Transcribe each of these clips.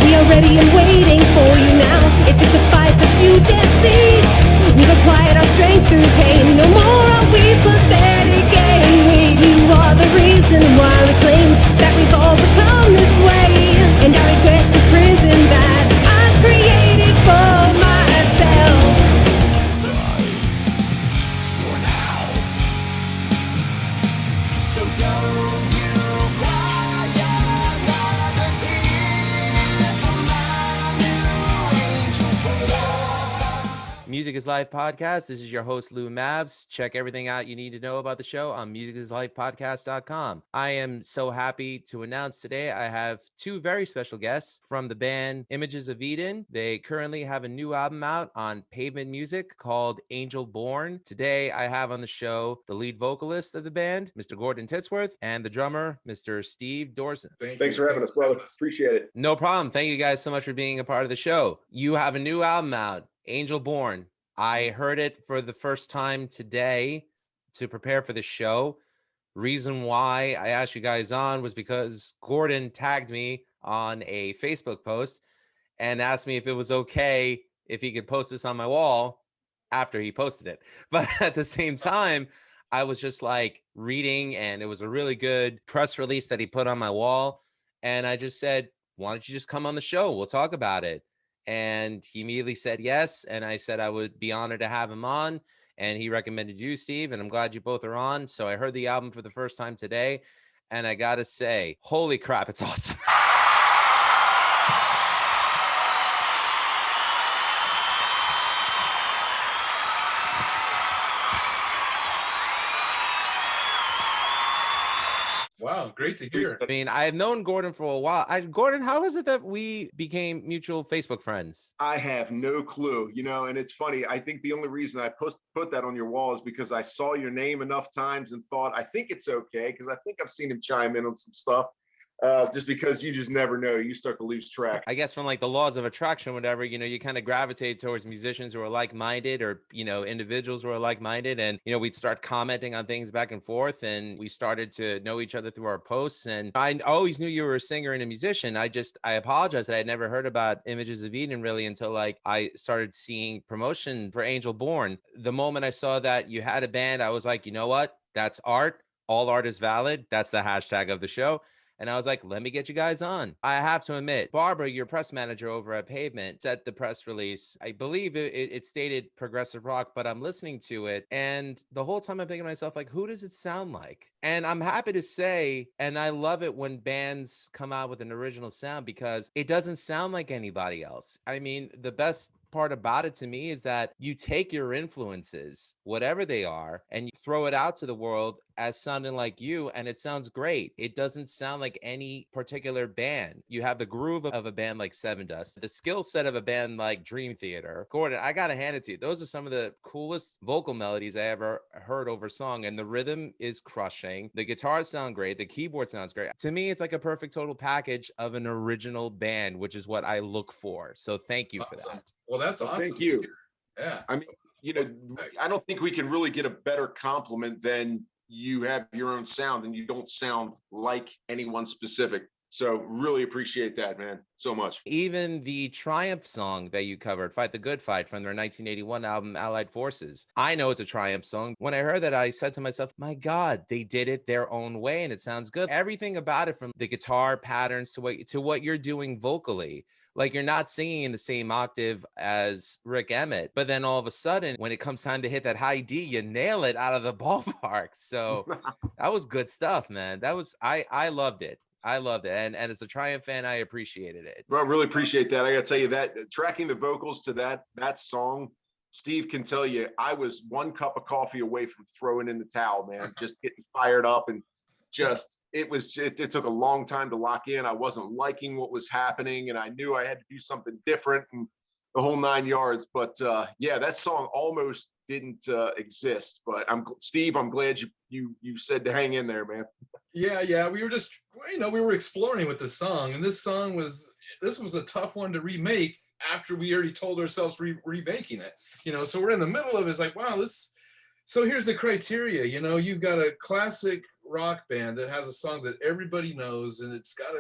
We are ready and waiting for you now. If it's a fight that you deceive, we've acquired our strength through pain. No more are we pathetic game. You are the reason why we claim that we've all become this way. And I regret this prison that I created for myself. For now. So don't you cry another tear for my new angel boy. Music is Life podcast. This is your host, Lou Mavs. Check everything out you need to know about the show on musicislifepodcast.com. I am so happy to announce today I have two very special guests from the band Images of Eden. They currently have a new album out on Pavement Music called Angel Born. Today I have on the show the lead vocalist of the band, Mr. Gordon Tittsworth, and the drummer, Mr. Steve Dorssom. Thanks for having us, brother. Appreciate it. No problem. Thank you guys so much for being a part of the show. You have a new album out, Angel Born. I heard it for the first time today to prepare for the show. Reason why I asked you guys on was because Gordon tagged me on a Facebook post and asked me if it was okay if he could post this on my wall after he posted it. But at the same time, I was just like reading, and it was a really good press release that he put on my wall. And I just said, why don't you just come on the show? We'll talk about it. And he immediately said yes. And I said I would be honored to have him on. And he recommended you, Steve. And I'm glad you both are on. So I heard the album for the first time today. And I got to say, holy crap, it's awesome. Wow, great to hear. I mean, I've known Gordon for a while. Gordon, how is it that we became mutual Facebook friends? I have no clue, and it's funny. I think the only reason I put that on your wall is because I saw your name enough times and thought, I think it's okay, because I think I've seen him chime in on some stuff. Just because you just never know, you start to lose track. I guess from like the laws of attraction, whatever, you kind of gravitate towards musicians who are like-minded, or, individuals who are like-minded. And, we'd start commenting on things back and forth, and we started to know each other through our posts. And I always knew you were a singer and a musician. I apologize that I had never heard about Images of Eden really until like I started seeing promotion for Angel Born. The moment I saw that you had a band, I was like, you know what? That's art. All art is valid. That's the hashtag of the show. And I was like, let me get you guys on. I have to admit, Barbara, your press manager over at Pavement, said the press release, I believe it stated progressive rock, but I'm listening to it. And the whole time I'm thinking to myself, like, who does it sound like? And I'm happy to say, and I love it when bands come out with an original sound, because it doesn't sound like anybody else. I mean, the best part about it to me is that you take your influences, whatever they are, and you throw it out to the world as sounding like you, and it sounds great. It doesn't sound like any particular band. You have the groove of a band like Seven Dust, the skill set of a band like Dream Theater. Gordon, I gotta hand it to you. Those are some of the coolest vocal melodies I ever heard over song, and the rhythm is crushing. The guitars sound great. The keyboard sounds great. To me, it's like a perfect total package of an original band, which is what I look for. So thank you for that. Well, that's awesome. Thank you. Yeah. I mean, I don't think we can really get a better compliment than you have your own sound and you don't sound like anyone specific. So really appreciate that, man, so much. Even the Triumph song that you covered, Fight the Good Fight, from their 1981 album, Allied Forces. I know it's a Triumph song. When I heard that, I said to myself, my God, they did it their own way and it sounds good. Everything about it, from the guitar patterns to what you're doing vocally. Like, you're not singing in the same octave as Rick Emmett, but then all of a sudden, when it comes time to hit that high D, you nail it out of the ballpark. So that was good stuff, man. I loved it. I loved it. And as a Triumph fan, I appreciated it. Well, I really appreciate that. I got to tell you that tracking the vocals to that song, Steve can tell you, I was one cup of coffee away from throwing in the towel, man, just getting fired up. And it took a long time to lock in. I wasn't liking what was happening, and I knew I had to do something different and the whole 9 yards. But yeah, that song almost didn't exist. But Steve, I'm glad you said to hang in there, man. Yeah. We were just, we were exploring with this song, and this was a tough one to remake after we already told ourselves remaking it. you know, so we're in the middle of it. It's like, wow, this. So here's the criteria. You know, you've got a classic rock band that has a song that everybody knows, and it's got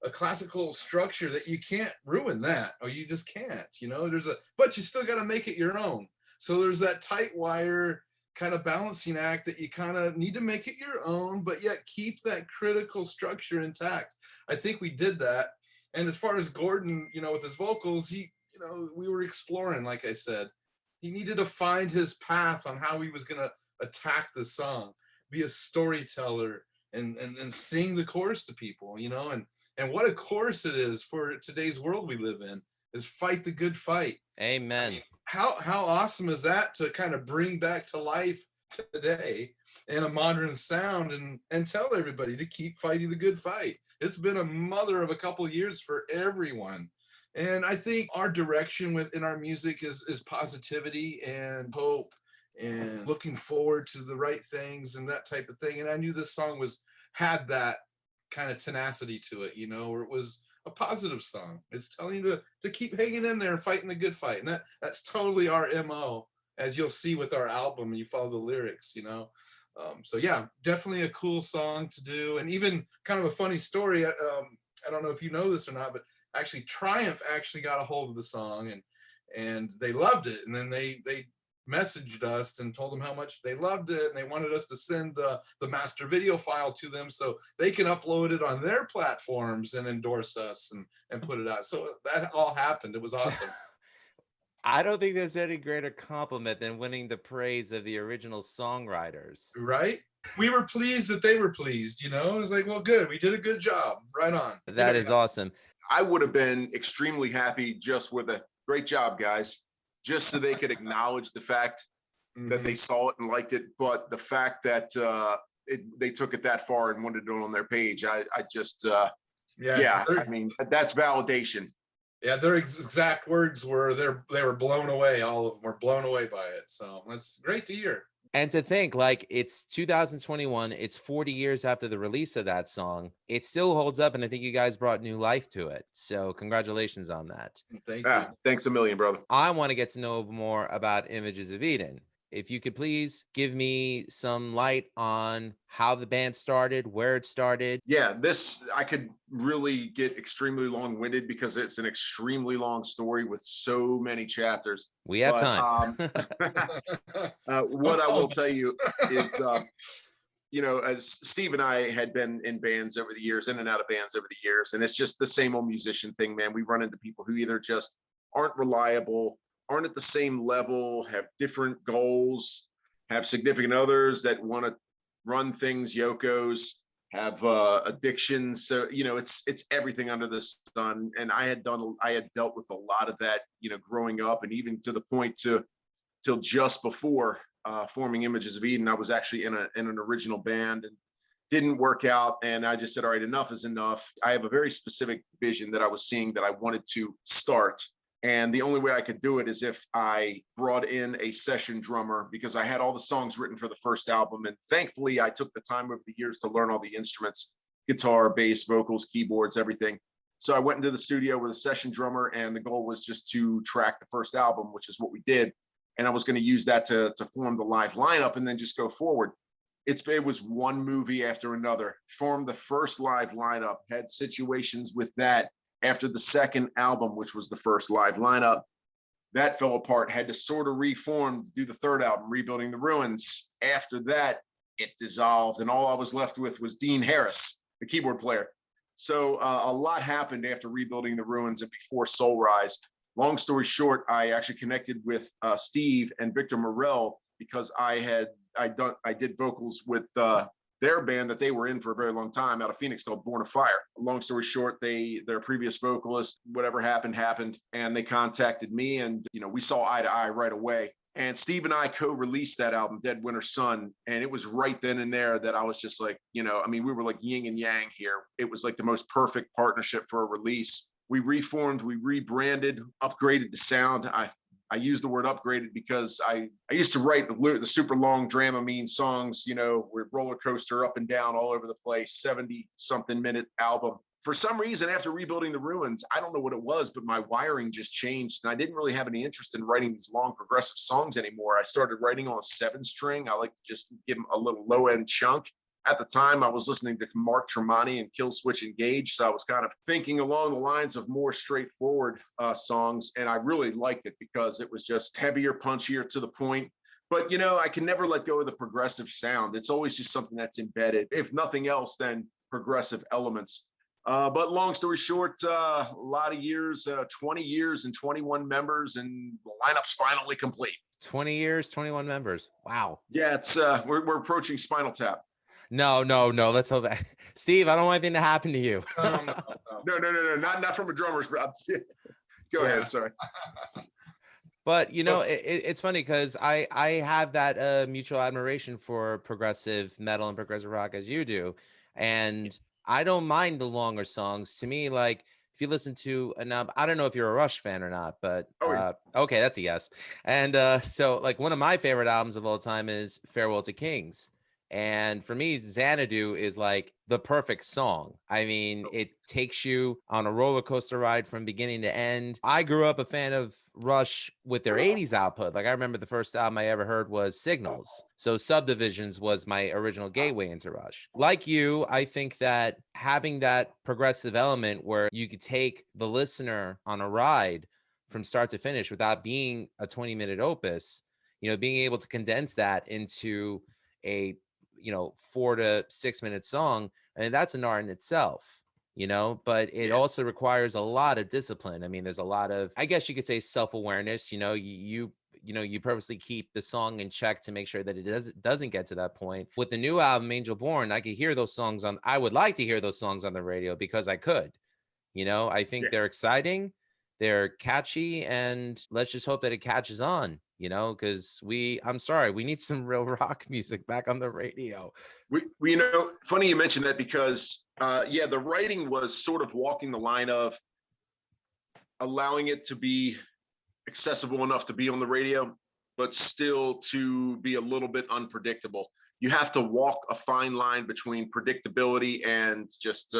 a classical structure that you can't ruin that, or you just can't. You know, but you still got to make it your own. So there's that tight wire kind of balancing act that you kind of need to make it your own, but yet keep that critical structure intact. I think we did that. And as far as Gordon, you know, with his vocals, he, you know, we were exploring, like I said, he needed to find his path on how he was going to attack the song, be a storyteller, and sing the chorus to people, you know, and what a chorus it is for today's world we live in, is fight the good fight. Amen. I mean, how awesome is that to kind of bring back to life today in a modern sound, and tell everybody to keep fighting the good fight. It's been a mother of a couple of years for everyone. And I think our direction in our music is positivity and hope and looking forward to the right things and that type of thing. And I knew this song had that kind of tenacity to it, you know, where it was a positive song. It's telling you to keep hanging in there and fighting the good fight. And that's totally our MO, as you'll see with our album, and you follow the lyrics, you know. So yeah, definitely a cool song to do. And even kind of a funny story. I don't know if you know this or not, but actually Triumph actually got a hold of the song, and they loved it. And then they messaged us and told them how much they loved it, and they wanted us to send the master video file to them so they can upload it on their platforms and endorse us and put it out. So that all happened. It was awesome. I don't think there's any greater compliment than winning the praise of the original songwriters. Right? We were pleased that they were pleased, you know. It was like, well, good, we did a good job. Right on. That is awesome. I would have been extremely happy just with a great job, guys, just so they could acknowledge the fact that they saw it and liked it. But the fact that they took it that far and wanted it on their page, I just, I mean, that's validation. Yeah, their exact words were they were blown away. All of them were blown away by it. So that's great to hear. And to think, like, it's 2021, it's 40 years after the release of that song. It still holds up, and I think you guys brought new life to it. So congratulations on that. Thank you. Thanks a million, brother. I want to get to know more about Images of Eden. If you could please give me some light on how the band started, where it started. Yeah, I could really get extremely long-winded because it's an extremely long story with so many chapters. We have time. What I will tell you is, you know, as Steve and I had been in bands over the years, in and out of bands over the years, and it's just the same old musician thing, man. We run into people who either just aren't reliable, aren't at the same level, have different goals, have significant others that want to run things, yokos, have addictions. So, you know, it's everything under the sun. And I had dealt with a lot of that, you know, growing up, and even to the point till just before forming Images of Eden, I was actually in an original band and didn't work out. And I just said, all right, enough is enough. I have a very specific vision that I was seeing that I wanted to start. And the only way I could do it is if I brought in a session drummer, because I had all the songs written for the first album. And thankfully, I took the time over the years to learn all the instruments, guitar, bass, vocals, keyboards, everything. So I went into the studio with a session drummer, and the goal was just to track the first album, which is what we did. And I was going to use that to form the live lineup and then just go forward. It was one movie after another. Formed the first live lineup, had situations with that. After the second album, which was the first live lineup, that fell apart, had to sort of reform to do the third album, Rebuilding the Ruins. After that, it dissolved, and all I was left with was Dean Harris, the keyboard player. So a lot happened after Rebuilding the Ruins and before Soul Rise. Long story short, I actually connected with Steve and Victor Morell because I did vocals with their band that they were in for a very long time out of Phoenix called Born of Fire. Long story short, their previous vocalist, whatever happened, and they contacted me, and, you know, we saw eye to eye right away. And Steve and I co-released that album, Dead Winter Sun. And it was right then and there that I was just like, you know, I mean, we were like yin and yang here. It was like the most perfect partnership for a release. We reformed, we rebranded, upgraded the sound. I use the word upgraded because I used to write the super long Dramamine songs, you know, with roller coaster up and down all over the place, 70 something minute album. for some reason, after rebuilding the ruins, I don't know what it was, but my wiring just changed. And I didn't really have any interest in writing these long progressive songs anymore. I started writing on a 7-string. I like to just give them a little low end chunk. At the time, I was listening to Mark Tremonti and Killswitch Engage. So I was kind of thinking along the lines of more straightforward songs. And I really liked it because it was just heavier, punchier, to the point. But, you know, I can never let go of the progressive sound. It's always just something that's embedded. If nothing else, then progressive elements. But long story short, a lot of years, 20 years and 21 members, and the lineup's finally complete. 20 years, 21 members. Wow. Yeah, it's we're approaching Spinal Tap. No. Let's hope that. Steve, I don't want anything to happen to you. No, not from a drummer's. Go ahead, sorry. But you know, it's funny because I have that mutual admiration for progressive metal and progressive rock as you do, and I don't mind the longer songs. To me, like if you listen to an album, I don't know if you're a Rush fan or not, but okay, that's a yes. And so like one of my favorite albums of all time is Farewell to Kings. And for me, Xanadu is like the perfect song. I mean, it takes you on a roller coaster ride from beginning to end. I grew up a fan of Rush with their 80s output. Like I remember the first album I ever heard was Signals. So Subdivisions was my original gateway into Rush. Like you, I think that having that progressive element where you could take the listener on a ride from start to finish without being a 20-minute opus, you know, being able to condense that into a 4 to 6 minute song, and that's an art in itself, you know, but it also requires a lot of discipline. I mean, there's a lot of, I guess you could say, self-awareness. You know, you purposely keep the song in check to make sure that it doesn't get to that point. With the new album Angel Born, I could hear those songs I would like to hear those songs on the radio because I could, you know. I think they're exciting, they're catchy, and let's just hope that it catches on, you know, because I'm sorry, we need some real rock music back on the radio. We you know, funny you mentioned that because, the writing was sort of walking the line of allowing it to be accessible enough to be on the radio, but still to be a little bit unpredictable. You have to walk a fine line between predictability and just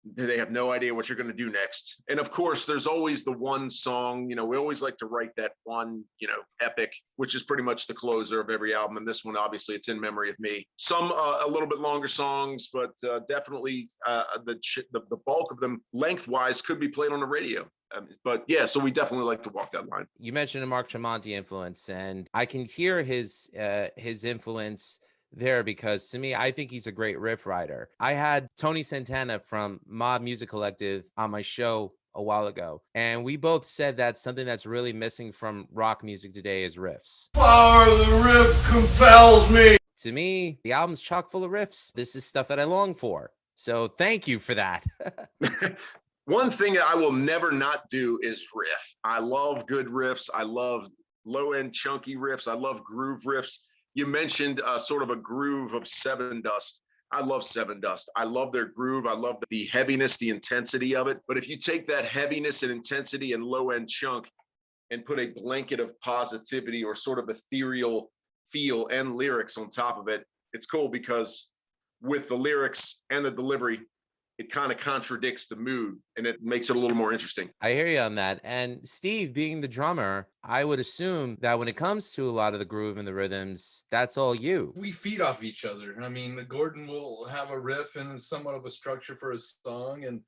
they have no idea what you're going to do next. And of course, there's always the one song, you know, we always like to write that one, you know, epic, which is pretty much the closer of every album. And this one, obviously, it's In Memory of Me. Some a little bit longer songs, but definitely the bulk of them lengthwise could be played on the radio. But yeah, so we definitely like to walk that line. You mentioned a Mark Tremonti influence, and I can hear his influence there because to me, I think he's a great riff writer. I had Tony Santana from Mob Music Collective on my show a while ago, and we both said that something that's really missing from rock music today is riffs. Power of the riff compels me. To me, the album's chock full of riffs. This is stuff that I long for. So thank you for that. One thing that I will never not do is riff. I love good riffs. I love low-end chunky riffs. I love groove riffs. You mentioned sort of a groove of Seven Dust. I love Seven Dust. I love their groove. I love the heaviness, the intensity of it. But if you take that heaviness and intensity and low-end chunk and put a blanket of positivity or sort of ethereal feel and lyrics on top of it, it's cool because with the lyrics and the delivery, it kind of contradicts the mood and it makes it a little more interesting. I hear you on that. And Steve, being the drummer, I would assume that when it comes to a lot of the groove and the rhythms, that's all you. We feed off each other. I mean, Gordon will have a riff and somewhat of a structure for his song. And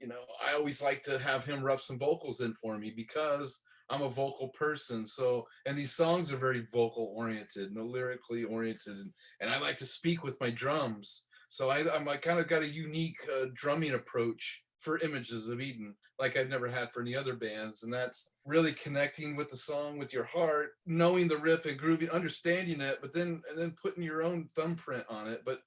you know, I always like to have him rough some vocals in for me because I'm a vocal person. So, and these songs are very vocal oriented, no lyrically oriented. And I like to speak with my drums. So I'm kind of got a unique drumming approach for Images of Eden, like I've never had for any other bands. And that's really connecting with the song with your heart, knowing the riff and grooving, understanding it, but then putting your own thumbprint on it. But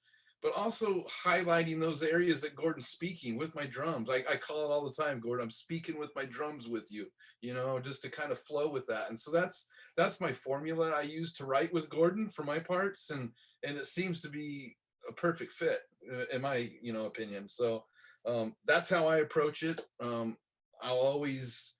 also highlighting those areas that Gordon's speaking with my drums. I call it all the time, Gordon, I'm speaking with my drums with you, you know, just to kind of flow with that. And so that's my formula I use to write with Gordon for my parts. And it seems to be a perfect fit in my, you know, opinion. So that's how I approach it. I'll always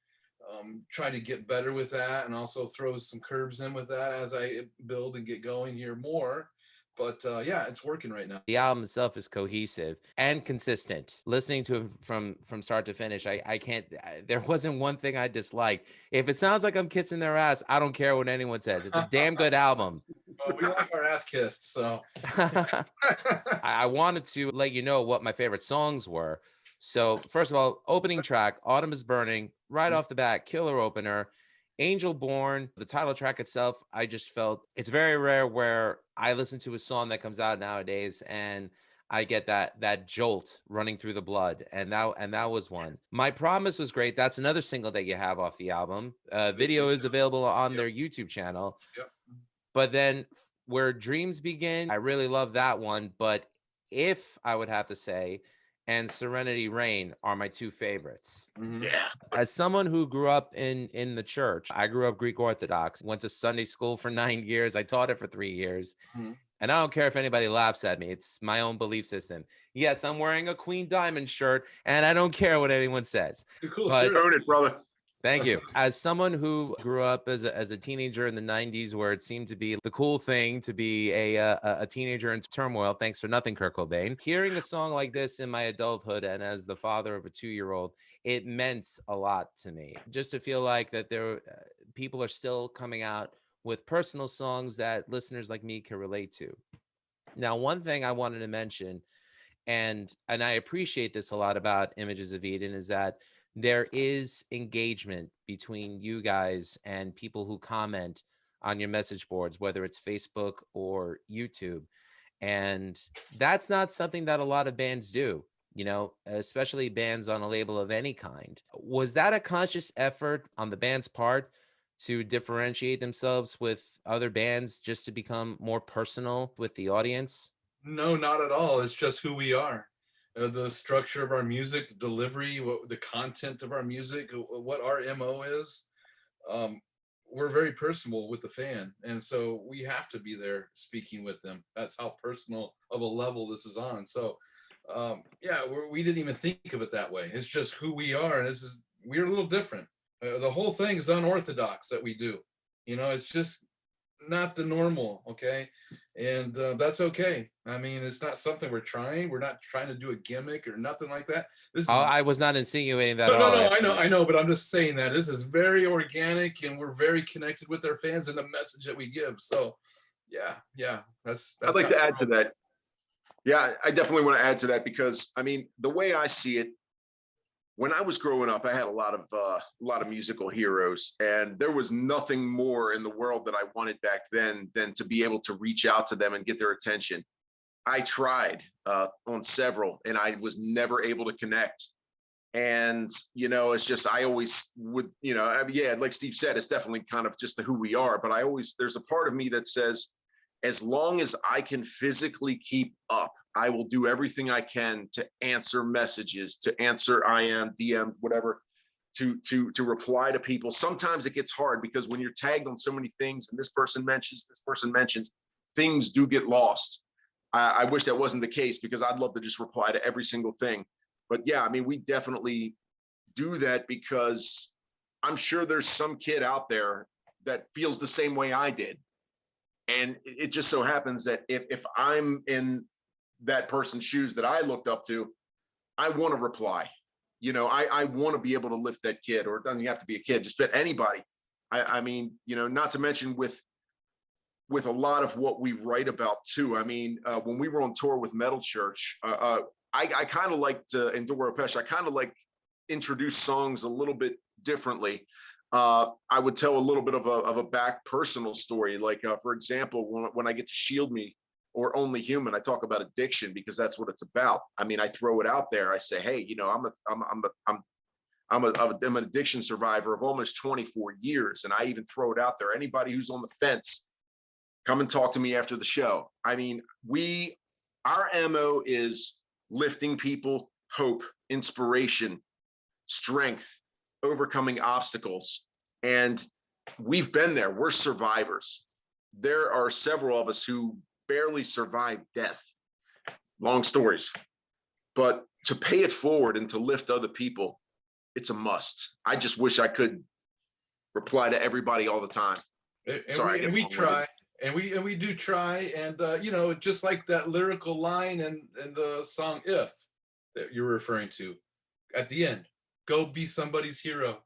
try to get better with that and also throw some curves in with that as I build and get going here more. But yeah, it's working right now. The album itself is cohesive and consistent. Listening to it from start to finish, I can't. There wasn't one thing I disliked. If it sounds like I'm kissing their ass, I don't care what anyone says. It's a damn good album. Well, we like our ass kissed, so. I wanted to let you know what my favorite songs were. So first of all, opening track, Autumn is Burning, right off the bat, killer opener. Angel Born, the title track itself, I just felt it's very rare where I listen to a song that comes out nowadays and I get that jolt running through the blood, and that was one. My Promise was great. That's another single that you have off the album. Video is available on their YouTube channel. Yep. But then Where Dreams Begin, I really love that one. But if I would have to say, and Serenity Rain are my two favorites. Yeah. As someone who grew up in the church, I grew up Greek Orthodox, went to Sunday school for 9 years. I taught it for 3 years. And I don't care if anybody laughs at me. It's my own belief system. Yes, I'm wearing a Queen Diamond shirt, and I don't care what anyone says. Cool But- shirt. Own it, brother. Thank you. As someone who grew up as a teenager in the 90s, where it seemed to be the cool thing to be a teenager in turmoil, thanks for nothing, Kurt Cobain. Hearing a song like this in my adulthood and as the father of a 2-year-old, it meant a lot to me. Just to feel like that people are still coming out with personal songs that listeners like me can relate to. Now, one thing I wanted to mention, and I appreciate this a lot about Images of Eden, is that there is engagement between you guys and people who comment on your message boards, whether it's Facebook or YouTube. And that's not something that a lot of bands do, you know, especially bands on a label of any kind. Was that a conscious effort on the band's part to differentiate themselves with other bands, just to become more personal with the audience? No, not at all. It's just who we are. The structure of our music, the delivery, the content of our music, what our MO is. We're very personal with the fan. And so we have to be there speaking with them. That's how personal of a level this is on. So yeah, we didn't even think of it that way. It's just who we are. And we're a little different. The whole thing is unorthodox that we do. You know, it's just not the normal, okay? And that's okay. I mean, it's not something we're not trying to do a gimmick or nothing like that. This is, I was not insinuating that at no, all. I know, but I'm just saying that this is very organic and we're very connected with our fans and the message that we give. So yeah, that's I'd like to add to that. Yeah, I definitely want to add to that because I mean, the way I see it, when I was growing up, I had a lot of musical heroes, and there was nothing more in the world that I wanted back then than to be able to reach out to them and get their attention. I tried on several, and I was never able to connect. And you know, it's just I always would, you know, I mean, yeah, like Steve said, it's definitely kind of just who we are. But there's a part of me that says, as long as I can physically keep up, I will do everything I can to answer messages, to answer IM, DM, whatever, to reply to people. Sometimes it gets hard because when you're tagged on so many things and this person mentions, things do get lost. I wish that wasn't the case because I'd love to just reply to every single thing. But yeah, I mean, we definitely do that because I'm sure there's some kid out there that feels the same way I did. And it just so happens that if I'm in that person's shoes that I looked up to, I want to reply. You know, I want to be able to lift that kid, or it doesn't have to be a kid, just anybody. I mean, you know, not to mention with a lot of what we write about too. I mean, when we were on tour with Metal Church, I kind of like to, and Doro Pesch, I kind of like introduce songs a little bit differently. I would tell a little bit of a back personal story. Like, for example, when I get to Shield Me or Only Human, I talk about addiction because that's what it's about. I mean, I throw it out there. I say, hey, you know, I'm an addiction survivor of almost 24 years. And I even throw it out there. Anybody who's on the fence, come and talk to me after the show. I mean, our MO is lifting people, hope, inspiration, strength, overcoming obstacles. And we've been there. We're survivors. There are several of us who barely survived death. Long stories. But to pay it forward and to lift other people, it's a must. I just wish I could reply to everybody all the time. And we try. And we do try, and you know, just like that lyrical line in the song "If" that you're referring to, at the end, go be somebody's hero.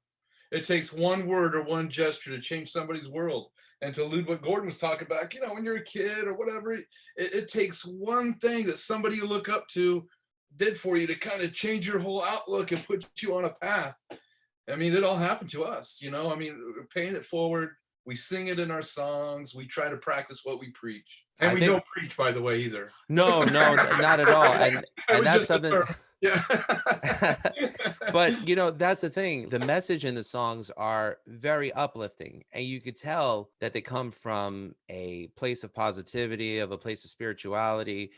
It takes one word or one gesture to change somebody's world. And to allude what Gordon was talking about, you know, when you're a kid or whatever, it takes one thing that somebody you look up to did for you to kind of change your whole outlook and put you on a path. I mean, it all happened to us, you know. I mean, we're paying it forward. We sing it in our songs. We try to practice what we preach. And we don't preach, by the way, either. No, not at all. And that's something. Yeah. But you know, that's the thing. The message in the songs are very uplifting, and you could tell that they come from a place of positivity, of a place of spirituality,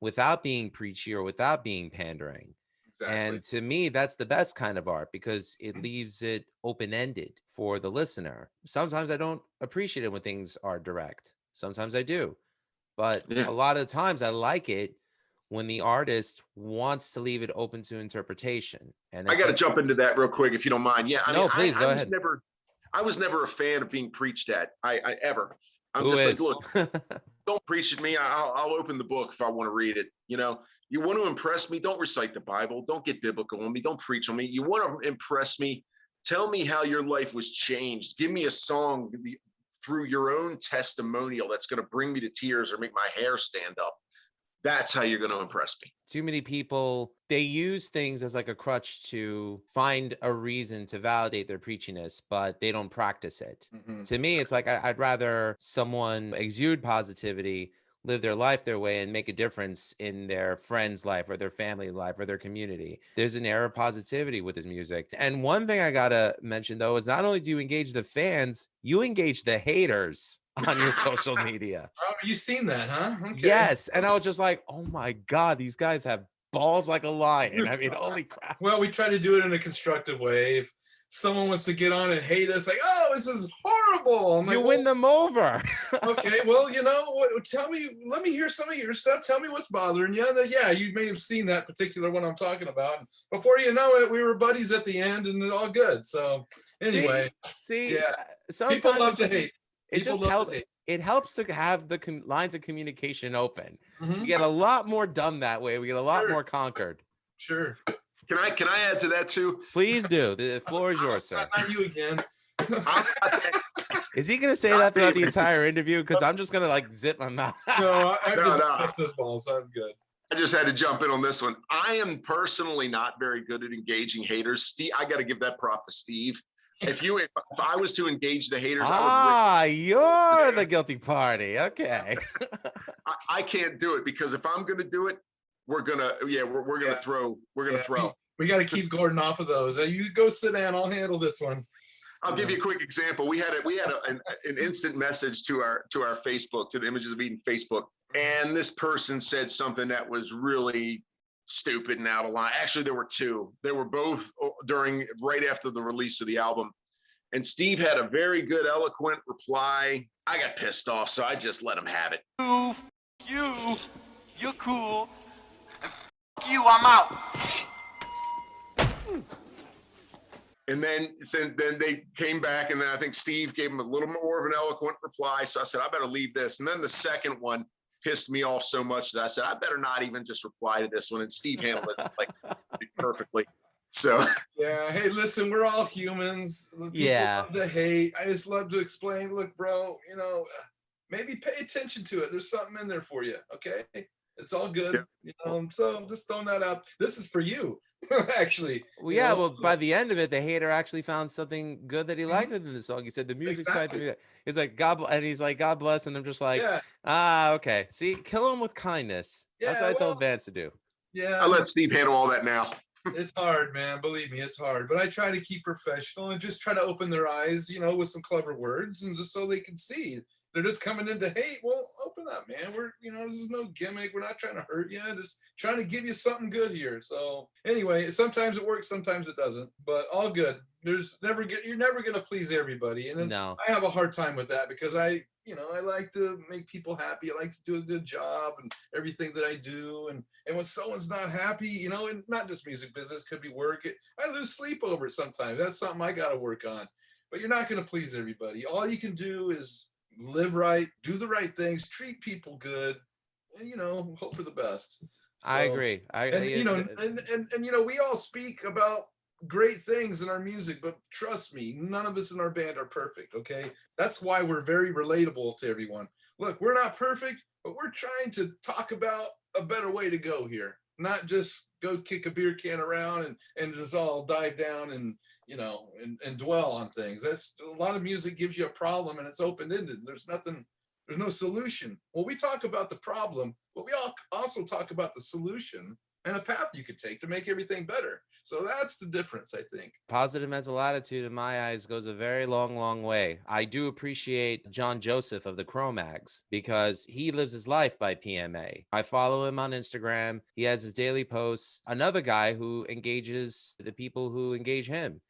without being preachy or without being pandering. Exactly. And to me, that's the best kind of art because it leaves it open-ended for the listener. Sometimes I don't appreciate it when things are direct. Sometimes I do. But a lot of times I like it when the artist wants to leave it open to interpretation. And I got to jump into that real quick, if you don't mind. Yeah, I mean, please go ahead. I was never a fan of being preached at. I ever. I'm Who just is? like, look, don't preach at me. I'll open the book if I want to read it. You know, you want to impress me, don't recite the Bible. Don't get biblical on me. Don't preach on me. You want to impress me, tell me how your life was changed. Give me a song through your own testimonial that's going to bring me to tears or make my hair stand up. That's how you're going to impress me. Too many people, they use things as like a crutch to find a reason to validate their preachiness, but they don't practice it. To me, it's like I'd rather someone exude positivity, live their life their way, and make a difference in their friend's life or their family life or their community. There's an air of positivity with his music. And one thing I gotta mention though is not only do you engage the fans, you engage the haters on your social media. Oh, you seen that, huh? Okay. Yes. And I was just like, oh my God, these guys have balls like a lion. I mean, holy crap. Well, we try to do it in a constructive way. If someone wants to get on and hate us, like, oh, this is horrible, I'm like, You win them over. Okay, well, you know what? Tell me, let me hear some of your stuff. Tell me what's bothering you. And yeah, you may have seen that particular one I'm talking about. And before you know it, we were buddies at the end, and it all good. So anyway, see, yeah, sometimes people love to hate. It People just love helps. to hate. It helps to have the lines of communication open. Mhm. We get a lot more done that way. We get a lot Sure. more conquered. Sure. Can I add to that too? Please do. The floor is yours, sir. Not you again. Is he going to say that throughout the entire interview? Because I'm just going to like zip my mouth. No, I No, just no. pressed this ball, so I'm good. I just had to jump in on this one. I am personally not very good at engaging haters. Steve, I got to give that prop to Steve. If I was to engage the haters, You're the guilty party. Okay. I can't do it, because if I'm going to do it, we're gonna throw. We got to keep Gordon off of those. You go sit down. I'll handle this one. I'll give you a quick example. We had an instant message to our Facebook, to the Images of Eden Facebook, and this person said something that was really stupid and out of line. Actually, there were two. They were both right after the release of the album. And Steve had a very good, eloquent reply. I got pissed off, so I just let him have it. You're cool. And you, I'm out. And then they came back, and then I think Steve gave him a little more of an eloquent reply. So I said, I better leave this. And then the second one pissed me off so much that I said, I better not even just reply to this one. And Steve handled it like perfectly. So yeah, hey, listen, we're all humans. People love to hate. I just love to explain. Look, bro, you know, maybe pay attention to it. There's something in there for you. Okay, it's all good. You know, so just throwing that out. This is for you, actually. Well, yeah. Well, by the end of it, the hater actually found something good that he liked within the song. He said the music's fine to me. He's like, and he's like, God bless, and I'm just like, okay. See, kill him with kindness. That's what I told Vance to do. Yeah, I'll let Steve handle all that now. It's hard, man. Believe me, it's hard. But I try to keep professional and just try to open their eyes, you know, with some clever words, and just so they can see. They're just coming in to hate. Well, open up, man. This is no gimmick. We're not trying to hurt you. Just trying to give you something good here. So anyway, sometimes it works, sometimes it doesn't. But all good. You're never gonna please everybody, and no. I have a hard time with that, because I like to make people happy. I like to do a good job and everything that I do. And when someone's not happy, you know, and not just music business, could be work. I lose sleep over it sometimes. That's something I got to work on. But you're not going to please everybody. All you can do is live right, do the right things, treat people good, and hope for the best. I So, agree. and we all speak about great things in our music, but trust me, none of us in our band are perfect. Okay, that's why we're very relatable to everyone. Look, we're not perfect, but we're trying to talk about a better way to go here, not just go kick a beer can around and just all dive down and and dwell on things. That's a lot of music gives you a problem and it's open-ended. There's no solution. Well, we talk about the problem, but we also talk about the solution and a path you could take to make everything better. So that's the difference, I think. Positive mental attitude, in my eyes, goes a very long, long way. I do appreciate John Joseph of the Cro-Mags because he lives his life by PMA. I follow him on Instagram. He has his daily posts. Another guy who engages the people who engage him.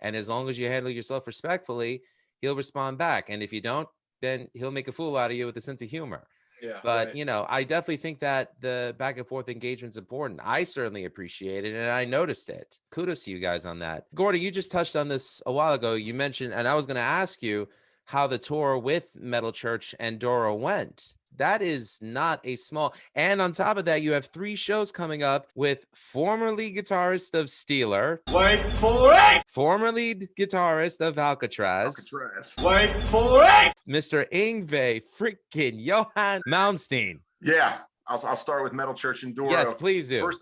And as long as you handle yourself respectfully, he'll respond back. And if you don't, then he'll make a fool out of you with a sense of humor. Yeah, But, right. I definitely think that the back and forth engagement is important. I certainly appreciate it, and I noticed it. Kudos to you guys on that. Gordy, you just touched on this a while ago. You mentioned, and I was going to ask you how the tour with Metal Church and Doro went. That is not a small. And on top of that, you have 3 shows coming up with former lead guitarist of Steeler. Wait for it! Former lead guitarist of Alcatraz. Wait for it! Mr. Yngwie freaking Johan Malmsteen. Yeah, I'll start with Metal Church and Doro. Yes, please do. First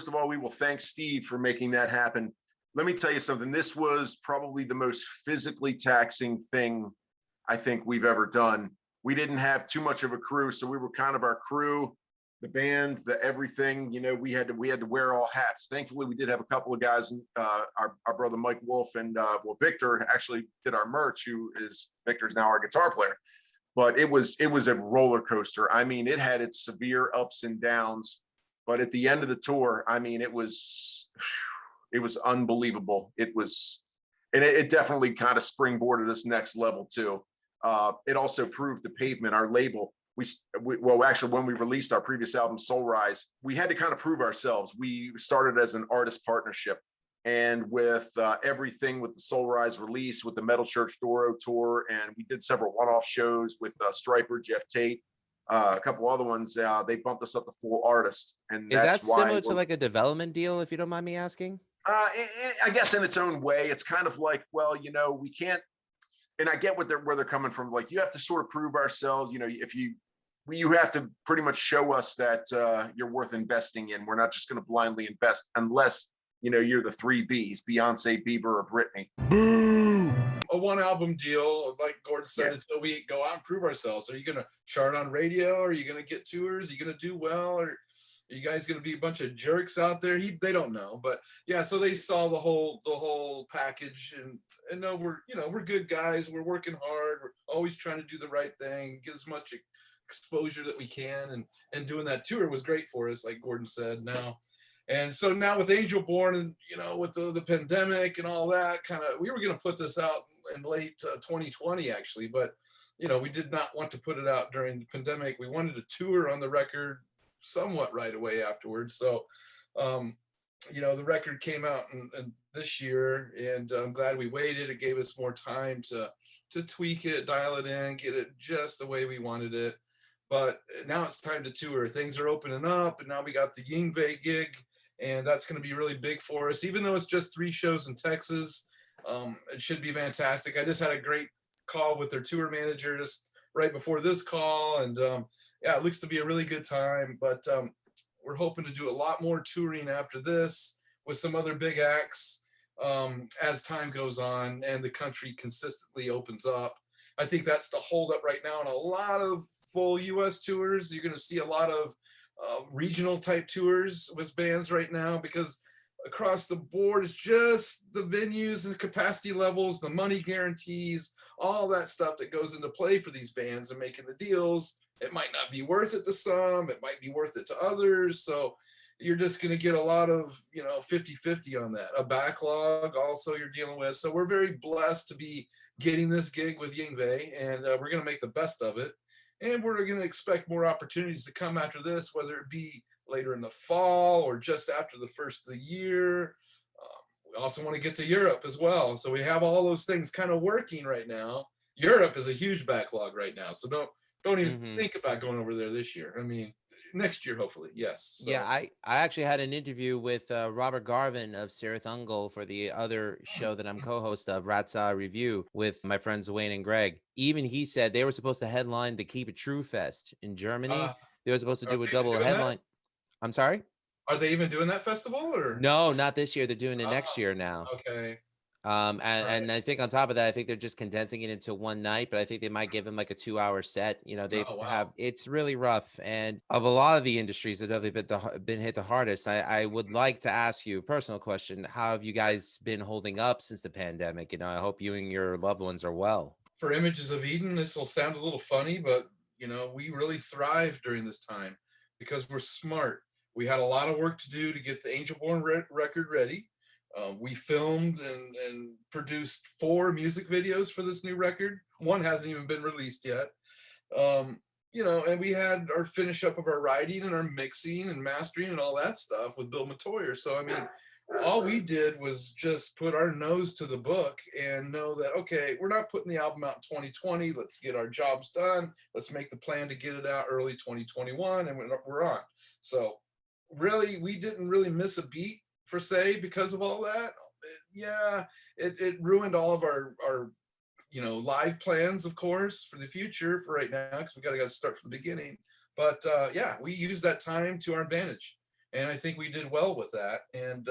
of all, we will thank Steve for making that happen. Let me tell you something. This was probably the most physically taxing thing I think we've ever done. We didn't have too much of a crew, so we were kind of our crew, the band, the everything. We had to wear all hats. Thankfully, we did have a couple of guys. Our brother Mike Wolf and Victor actually did our merch. Victor's now our guitar player. But it was a roller coaster. I mean, it had its severe ups and downs. But at the end of the tour, I mean, it was unbelievable. It definitely kind of springboarded us next level too. It also proved to Pavement, our label. Actually, when we released our previous album, Soul Rise, we had to kind of prove ourselves. We started as an artist partnership. And with everything with the Soul Rise release, with the Metal Church Doro tour, and we did several one-off shows with Stryper, Jeff Tate, a couple other ones, they bumped us up to full artist. And is that's that similar to like a development deal, if you don't mind me asking? I guess in its own way, it's kind of like, well, we can't, and I get where they're coming from. Like, you have to sort of prove ourselves. If you have to pretty much show us that you're worth investing in. We're not just going to blindly invest unless you're the 3 Bs, Beyonce, Bieber, or Britney. Boo! A 1-album deal, like Gordon said, until we go out and prove ourselves. Are you going to chart on radio? Are you going to get tours? Are you going to do well? Or are you guys going to be a bunch of jerks out there? They don't know. But yeah, so they saw the whole package, and no, we're good guys. We're working hard. We're always trying to do the right thing, get as much exposure that we can, and doing that tour was great for us, like Gordon said. And so now with Angel Born and, with the pandemic and all that, we were going to put this out in late 2020, actually. But, we did not want to put it out during the pandemic. We wanted to tour on the record somewhat right away afterwards. So, the record came out in this year, and I'm glad we waited. It gave us more time to tweak it, dial it in, get it just the way we wanted it. But now it's time to tour. Things are opening up, and now we got the Yngwie gig. And that's going to be really big for us, even though it's just 3 shows in Texas. It should be fantastic. I just had a great call with their tour manager just right before this call. And it looks to be a really good time. But we're hoping to do a lot more touring after this with some other big acts as time goes on and the country consistently opens up. I think that's the holdup right now in a lot of full U.S. tours. You're going to see a lot of regional type tours with bands right now, because across the board it's just the venues and capacity levels, the money guarantees, all that stuff that goes into play for these bands and making the deals. It might not be worth it to some, it might be worth it to others. So you're just going to get a lot of 50-50 on that. A backlog also you're dealing with. So we're very blessed to be getting this gig with Yngwie, and we're going to make the best of it. And we're going to expect more opportunities to come after this, whether it be later in the fall or just after the first of the year. We also want to get to Europe as well. So we have all those things kind of working right now. Europe is a huge backlog right now. So don't even Mhm. think about going over there this year. I mean, next year, hopefully. Yes. So, Yeah, I actually had an interview with Robert Garvin of Sirith Ungol for the other show that I'm co-host of, Ratsa Review, with my friends Wayne and Greg. Even he said they were supposed to headline the Keep It True Fest in Germany. uh, They were supposed to are do a they even double doing that? headline. I'm sorry? Are they even doing that festival or? No, not this year. They're doing it next Oh, year now. okay. And, Right. and I think on top of that, I think they're just condensing it into one night, but I think they might give them like a 2-hour set. You know, they Oh, wow. have, it's really rough. And of a lot of the industries that have been hit the hardest, I would like to ask you a personal question. How have you guys been holding up since the pandemic? You know, I hope you and your loved ones are well. For Images of Eden, this will sound a little funny, but we really thrived during this time because we're smart. We had a lot of work to do to get the Angelborn record ready. We filmed and produced 4 music videos for this new record. One hasn't even been released yet. And we had our finish up of our writing and our mixing and mastering and all that stuff with Bill Matoyer. So, I mean, all we did was just put our nose to the book and know that, okay, we're not putting the album out in 2020. Let's get our jobs done. Let's make the plan to get it out early 2021, and we're on. So really, we didn't really miss a beat per se because of all that. It ruined all of our live plans, of course, for the future for right now, because we got to start from the beginning. But we used that time to our advantage, and I think we did well with that. And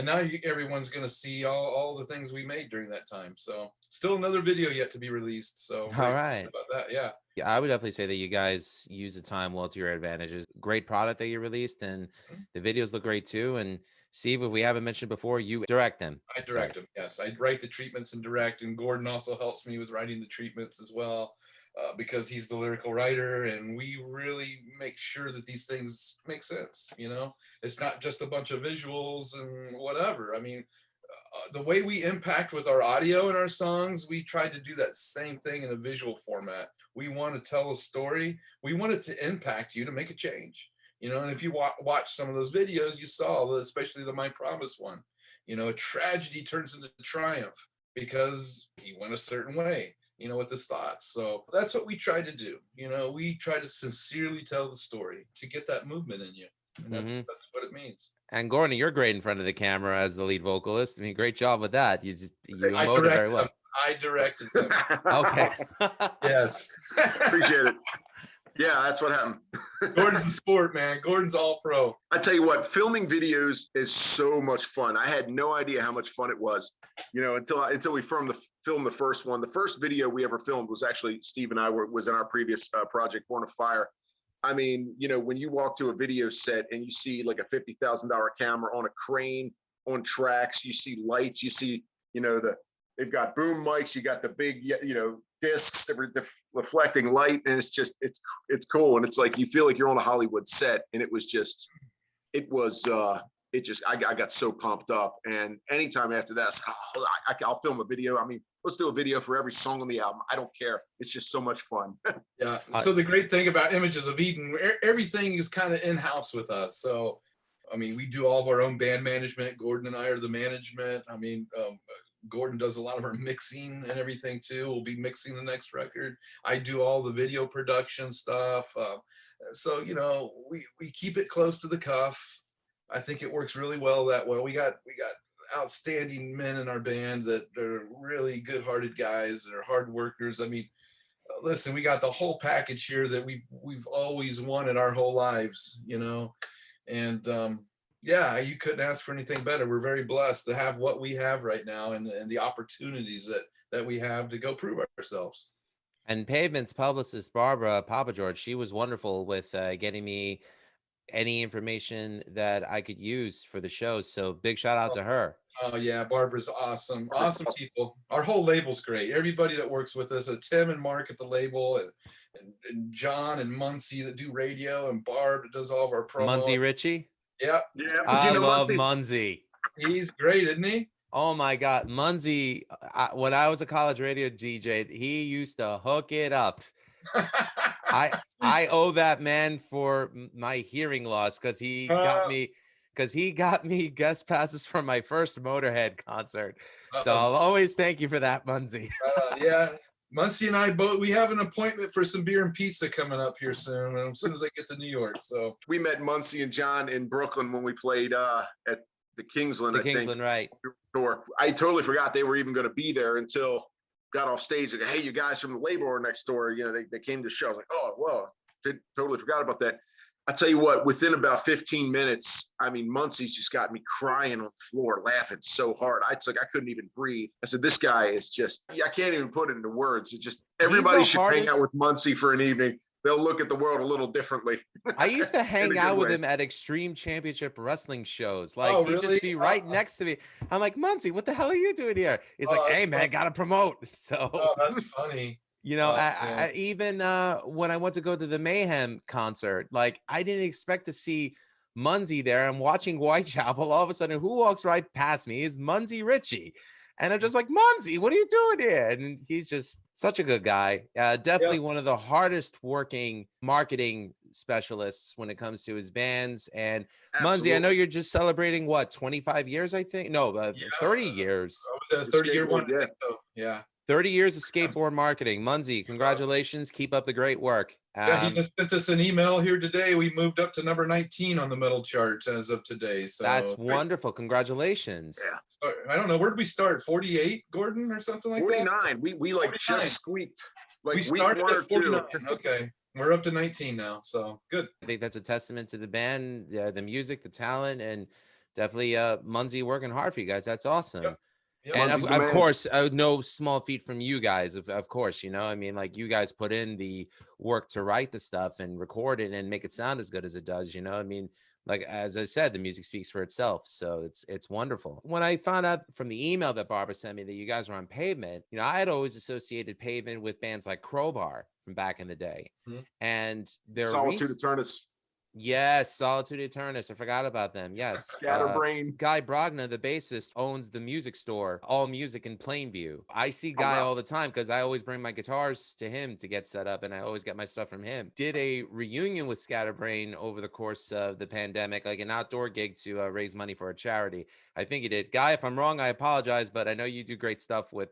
now everyone's going to see all the things we made during that time. So still another video yet to be released. So All right. about that. Yeah. Yeah, I would definitely say that you guys use the time well to your advantages. Great product that you released, and the videos look great too. And Steve, if we haven't mentioned before, you direct them. I direct them. Yes, I write the treatments and direct, and Gordon also helps me with writing the treatments as well, because he's the lyrical writer, and we really make sure that these things make sense. It's not just a bunch of visuals and whatever. I mean, the way we impact with our audio and our songs, we try to do that same thing in a visual format. We want to tell a story. We want it to impact you to make a change. And if you watch some of those videos, you saw, especially the My Promise one, a tragedy turns into triumph because he went a certain way, with his thoughts. So that's what we try to do. We try to sincerely tell the story to get that movement in you. And that's what it means. And Gordon, you're great in front of the camera as the lead vocalist. I mean, great job with that. You emoted very well. I directed him. Okay. Yes. Appreciate it. Yeah, that's what happened. Gordon's a sport, man. Gordon's all pro. I tell you what, filming videos is so much fun. I had no idea how much fun it was, until we filmed the first one. The first video we ever filmed was actually Steve and I was in our previous project, Born of Fire. I mean, when you walk to a video set and you see like a $50,000 camera on a crane, on tracks, you see lights, you see, they've got boom mics, you got the big, discs that are reflecting light, and it's cool, and it's like you feel like you're on a Hollywood set, and I got so pumped up. And anytime after that, I'll film a video. I mean, let's do a video for every song on the album. I don't care. It's just so much fun. Yeah. So the great thing about Images of Eden, everything is kind of in-house with us. So, I mean, we do all of our own band management. Gordon and I are the management. I mean, Gordon does a lot of our mixing and everything too. We'll be mixing the next record. I do all the video production stuff. So, we keep it close to the cuff. I think it works really well that way. We got outstanding men in our band that are really good-hearted guys that are hard workers. I mean, listen, we got the whole package here that we've always wanted our whole lives, and you couldn't ask for anything better. We're very blessed to have what we have right now, and the opportunities that we have to go prove ourselves. And Pavement's publicist, Barbara Papageorge, she was wonderful with getting me any information that I could use for the show. So big shout out to her. Oh yeah, Barbara's awesome. Awesome people. Our whole label's great. Everybody that works with us, Tim and Mark at the label, and John and Muncie that do radio, and Barb that does all of our promo. Muncie Ritchie? Yeah. Yeah. I love Muncie. He's great, isn't he? Oh my God. Muncie, when I was a college radio DJ, he used to hook it up. I owe that man for my hearing loss because he got me guest passes for my first Motorhead concert. So I'll always thank you for that, Muncie. Yeah, Muncie and I both, we have an appointment for some beer and pizza coming up here soon, as soon as I get to New York. So We met Muncie and John in Brooklyn when we played at the Kingsland, The I think. Kingsland, right? Tour. I totally forgot they were even going to be there until got off stage. Like, hey, you guys from the label are next door. You know, they came to the show. I was like, oh, well, totally forgot about that. I tell you what, within about 15 minutes, I mean, Muncie's just got me crying on the floor, laughing so hard. I couldn't even breathe. I said, this guy is just, I can't even put it into words. It just, everybody should hang out with Muncie for an evening. They'll look at the world a little differently. I used to hang out with way. him at Extreme Championship Wrestling shows. Like, Oh, he'd really? just be right next to me. I'm like, Muncie, what the hell are you doing here? He's like, hey, man, gotta promote. So, oh, that's funny. you know, I even when I went to go to the Mayhem concert, like, I didn't expect to see Muncie there. I'm watching Whitechapel. All of a sudden, who walks right past me is Muncie Ritchie. And I'm just like, Muncie, what are you doing here? And he's just such a good guy. Definitely one of the hardest working marketing specialists when it comes to his bands. And Muncie, I know you're just celebrating what, 25 years, I think? No, 30 years. I was at a 30-year one. Yeah. So, yeah. 30 years of skateboard marketing. Muncie, congratulations. Keep up the great work. Yeah, he just sent us an email here today. We moved up to number 19 on the metal charts as of today. So that's wonderful. Congratulations. Yeah. I don't know, where did we start? 48, Gordon, or something like 49. that? We like 49. Just squeaked. Like we started at 49. Okay. We're up to 19 now. So good. I think that's a testament to the band, the music, the talent, and definitely Muncie working hard for you guys. That's awesome. Yep. And of course, no small feat from you guys, of course, you know, I mean, like, you guys put in the work to write the stuff and record it and make it sound as good as it does, you know, I mean, like, as I said, the music speaks for itself. So it's wonderful. When I found out from the email that Barbara sent me that you guys were on Pavement, you know, I had always associated Pavement with bands like Crowbar from back in the day. And their Solitude Eternus. Yes, Solitude Eternus. I forgot about them. Yes. Scatterbrain. Guy Brogna, the bassist, owns the music store, All Music in Plainview. I see Guy all the time because I always bring my guitars to him to get set up, and I always get my stuff from him. Did a reunion with Scatterbrain over the course of the pandemic, like an outdoor gig to raise money for a charity. I think he did. Guy, if I'm wrong, I apologize, but I know you do great stuff with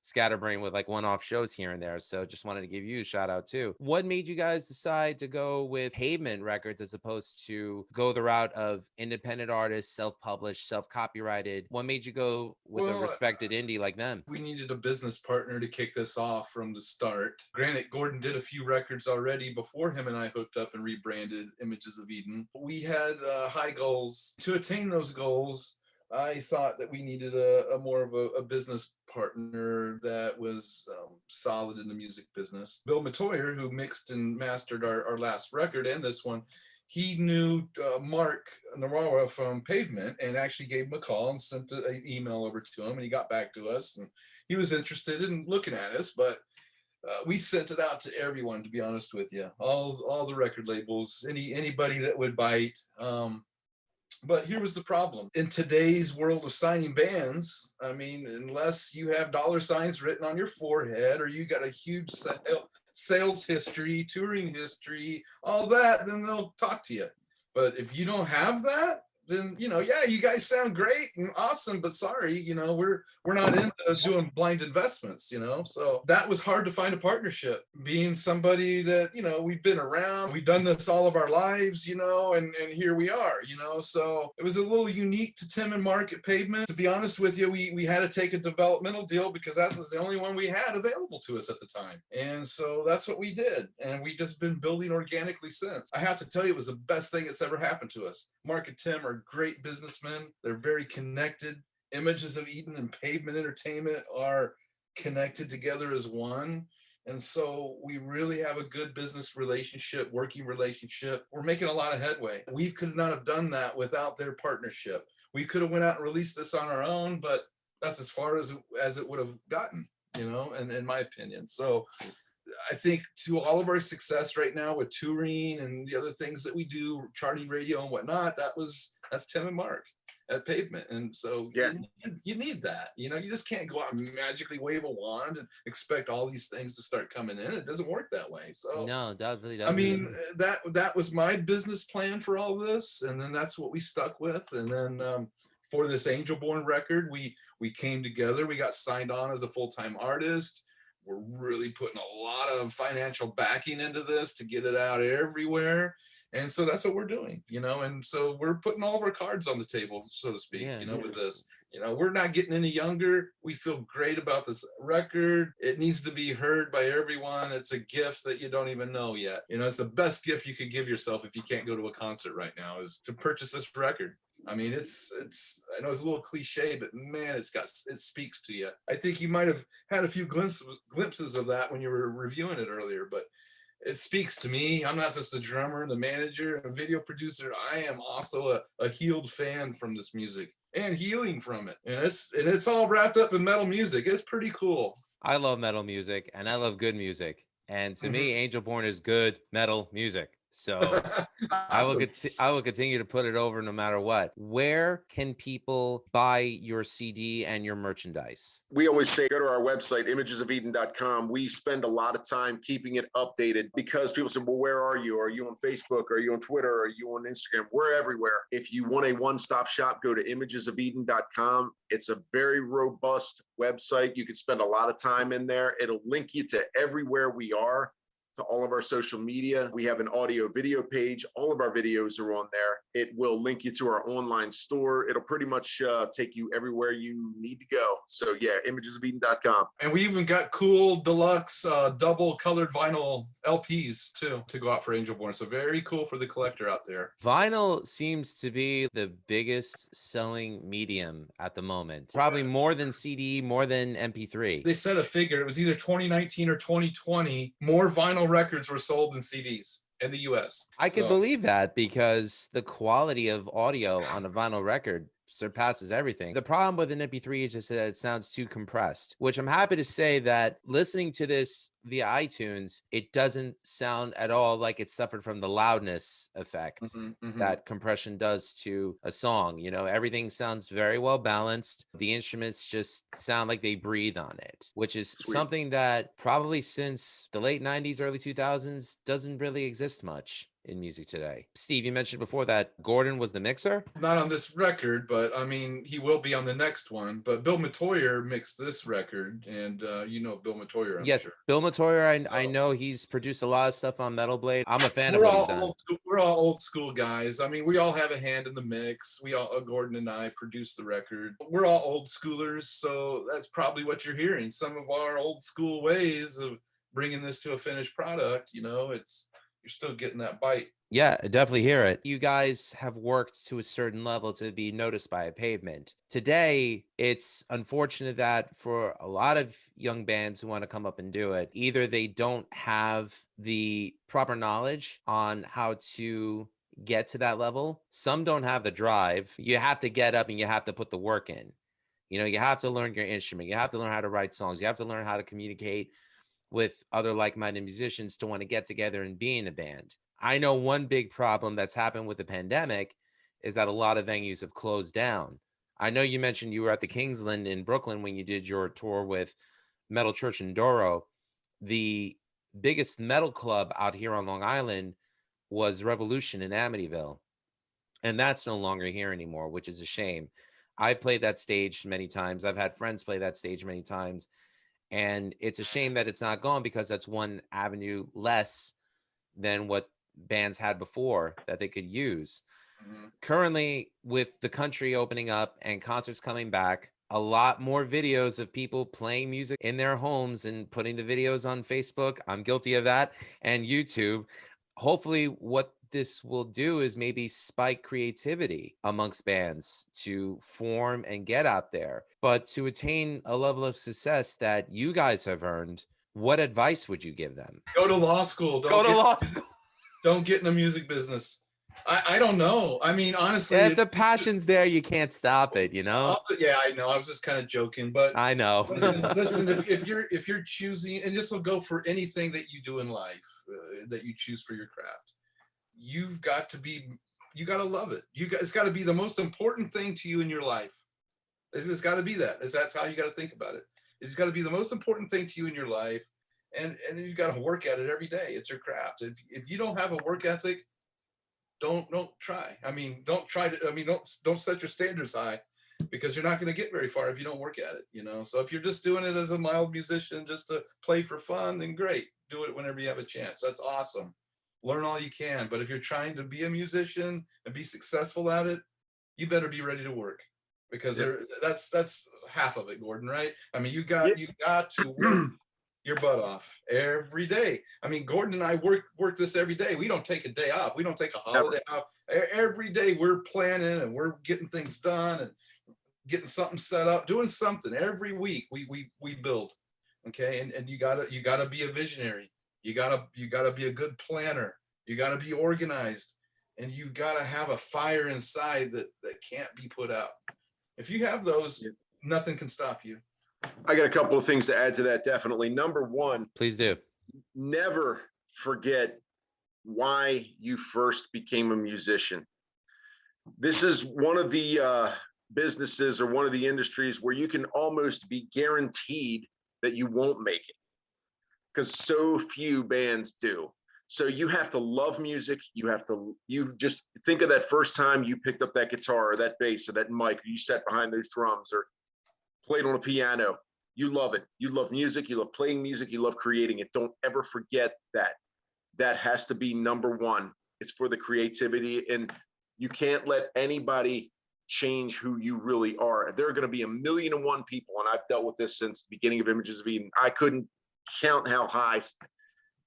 Scatterbrain with like one-off shows here and there. So just wanted to give you a shout out too. What made you guys decide to go with Pavement Records as opposed to go the route of independent artists, self-published, self-copyrighted? What made you go with a respected indie like them? We needed a business partner to kick this off from the start. Granted, Gordon did a few records already before him and I hooked up and rebranded Images of Eden. We had high goals. To attain those goals, I thought that we needed a more of a business partner that was solid in the music business. Bill Matoyer, who mixed and mastered our last record and this one, he knew Mark Narawa from Pavement and actually gave him a call and sent an email over to him, and he got back to us and he was interested in looking at us, but we sent it out to everyone, to be honest with you, all the record labels, anybody that would bite. But here was the problem. In today's world of signing bands, I mean, unless you have dollar signs written on your forehead or you got a huge sales history, touring history, all that, then they'll talk to you. But if you don't have that, then, you know, yeah, you guys sound great and awesome, but sorry, you know, we're not into doing blind investments, you know. So that was hard to find a partnership, being somebody that, you know, we've been around, we've done this all of our lives, you know, and here we are, you know. So it was a little unique to Tim and Mark at Pavement. To be honest with you, we had to take a developmental deal because that was the only one we had available to us at the time. And so that's what we did. And we just been building organically since. I have to tell you, it was the best thing that's ever happened to us. Mark and Tim are great businessmen. They're very connected. Images of Eden and Pavement Entertainment are connected together as one. And so we really have a good business relationship, working relationship. We're making a lot of headway. We could not have done that without their partnership. We could have went out and released this on our own, but that's as far as it would have gotten, you know, and in my opinion. So I think to all of our success right now with touring and the other things that we do, charting radio and whatnot, that's Tim and Mark at Pavement. And so yeah, you need that, you know. You just can't go out and magically wave a wand and expect all these things to start coming in. It doesn't work that way. So no, definitely doesn't. I mean, that was my business plan for all this, and then that's what we stuck with. And then for this Angel Born record, we came together, we got signed on as a full-time artist. we're really putting a lot of financial backing into this to get it out everywhere. And so that's what we're doing, you know, and so we're putting all of our cards on the table, so to speak, Yeah. you know, with this. You know, we're not getting any younger. We feel great about this record. It needs to be heard by everyone. It's a gift that you don't even know yet. You know, it's the best gift you could give yourself if you can't go to a concert right now, is to purchase this record. I mean, it's I know it's a little cliche, but man, it speaks to you. I think you might have had a few glimpses of that when you were reviewing it earlier, but it speaks to me. I'm not just a drummer, the manager, a video producer. I am also a healed fan from this music and healing from it. And it's all wrapped up in metal music. It's pretty cool. I love metal music and I love good music. And to me, Angel Born is good metal music. So Awesome. I will continue to put it over no matter what. Where can people buy your CD and your merchandise? We always say go to our website, imagesofeden.com. We spend a lot of time keeping it updated because people say, well, where are you? Are you on Facebook? Are you on Twitter? Are you on Instagram? We're everywhere. If you want a one-stop shop, go to imagesofeden.com. It's a very robust website. You can spend a lot of time in there. It'll link you to everywhere we are, to all of our social media. We have an audio video page. All of our videos are on there. It will link you to our online store. It'll pretty much take you everywhere you need to go. So yeah, imagesofeden.com. And we even got cool deluxe double colored vinyl LPs too to go out for Angel Born. So very cool for the collector out there. Vinyl seems to be the biggest selling medium at the moment. Probably more than CD, more than MP3. They said a figure. It was either 2019 or 2020. More vinyl records were sold than CDs in the US. I could believe that because the quality of audio on a vinyl record surpasses everything. The problem with an MP3 is just that it sounds too compressed, which I'm happy to say that listening to this via iTunes, it doesn't sound at all like it suffered from the loudness effect that compression does to a song. You know, everything sounds very well balanced. The instruments just sound like they breathe on it, which is something that probably since the late 90s, early 2000s doesn't really exist much in music today. Steve, you mentioned before that Gordon was the mixer. Not on this record, but I mean, he will be on the next one. But Bill Metoyer mixed this record, and you know Bill Metoyer, I'm yes, sure. Bill Metoyer, I know he's produced a lot of stuff on Metal Blade. I'm a fan of what he's done. We're all old school guys. I mean, we all have a hand in the mix. We all, Gordon and I, produced the record. We're all old schoolers, so that's probably what you're hearing. Some of our old school ways of bringing this to a finished product. You know, you're still getting that bite. Yeah, I definitely hear it. You guys have worked to a certain level to be noticed by a Pavement. Today, it's unfortunate that for a lot of young bands who want to come up and do it, either they don't have the proper knowledge on how to get to that level. Some don't have the drive. You have to get up and you have to put the work in. You know, you have to learn your instrument. You have to learn how to write songs. You have to learn how to communicate with other like-minded musicians to want to get together and be in a band. I know one big problem that's happened with the pandemic is that a lot of venues have closed down. I know you mentioned you were at the Kingsland in Brooklyn when you did your tour with Metal Church and Doro. The biggest metal club out here on Long Island was Revolution in Amityville. And that's no longer here anymore, which is a shame. I played that stage many times. I've had friends play that stage many times. And it's a shame that it's not gone because that's one avenue less than what bands had before that they could use. Currently, with the country opening up and concerts coming back, a lot more videos of people playing music in their homes and putting the videos on Facebook. I'm guilty of that, and YouTube. Hopefully what this will do is maybe spike creativity amongst bands to form and get out there. But to attain a level of success that you guys have earned, what advice would you give them? Go to law school. Go to law school. Don't get in the music business. I don't know. I mean, honestly, if the passion's there, you can't stop it, you know? Yeah, I know. I was just kind of joking, but I know. listen, if you're choosing, and this will go for anything that you do in life, that you choose for your craft, you got to love it. It's got to be the most important thing to you in your life. It's got to be that. That's how you got to think about it. It's got to be the most important thing to you in your life, and you've got to work at it every day. It's your craft. If you don't have a work ethic, don't try. I mean, don't try to. I mean, don't set your standards high. because you're not going to get very far if you don't work at it, you know? So if you're just doing it as a mild musician, just to play for fun, then great. Do it whenever you have a chance. That's awesome. Learn all you can. But if you're trying to be a musician and be successful at it, you better be ready to work, because that's half of it, Gordon, right? I mean, you got to work your butt off every day. I mean, Gordon and I work this every day. We don't take a day off. We don't take a holiday off. Every day we're planning and we're getting things done and getting something set up, doing something every week. We build, okay? And you gotta be a visionary. You gotta be a good planner. You gotta be organized, and you gotta have a fire inside that can't be put out. If you have those, nothing can stop you. I got a couple of things to add to that. Definitely. Number one, Please do. never forget why you first became a musician. This is one of the businesses or one of the industries where you can almost be guaranteed that you won't make it, because so few bands do. So you have to love music. You just think of that first time you picked up that guitar or that bass or that mic, or you sat behind those drums or played on a piano. You love it. You love music. You love playing music. You love creating it. Don't ever forget that. That has to be number one. It's for the creativity, and you can't let anybody change who you really are. There are going to be 1,000,001 people, and I've dealt with this since the beginning of Images of Eden. I couldn't count how high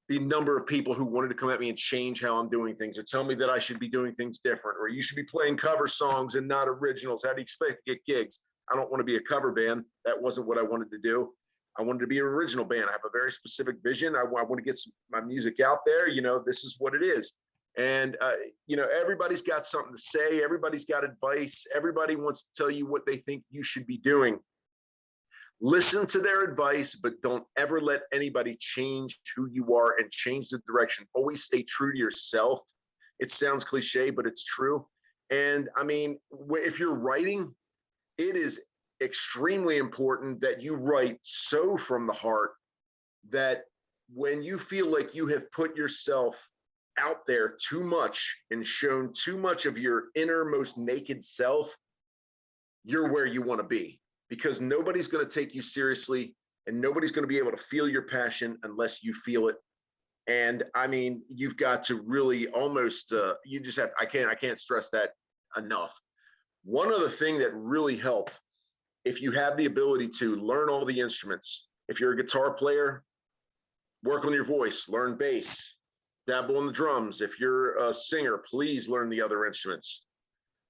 the number of people who wanted to come at me and change how I'm doing things, or tell me that I should be doing things different, or you should be playing cover songs and not originals. How do you expect to get gigs? I don't want to be a cover band. That wasn't what I wanted to do. I wanted to be an original band. I have a very specific vision. I want to get my music out there. You know, this is what it is. And, you know, everybody's got something to say. Everybody's got advice. Everybody wants to tell you what they think you should be doing. Listen to their advice, but don't ever let anybody change who you are and change the direction. Always stay true to yourself. It sounds cliche, but it's true. And I mean, if you're writing, it is extremely important that you write so from the heart that when you feel like you have put yourself out there too much and shown too much of your innermost naked self, you're where you want to be, because nobody's going to take you seriously and nobody's going to be able to feel your passion unless you feel it. And I mean, you've got to really almost, you just have, I can't stress that enough. One other thing that really helped, if you have the ability to learn all the instruments, if you're a guitar player, work on your voice, learn bass, dabble on the drums. If you're a singer, please learn the other instruments.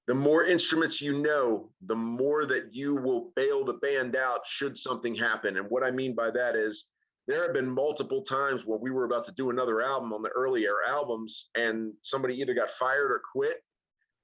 The more instruments you know, the more that you will bail the band out should something happen. And what I mean by that is, there have been multiple times where we were about to do another album on the earlier albums, and somebody either got fired or quit.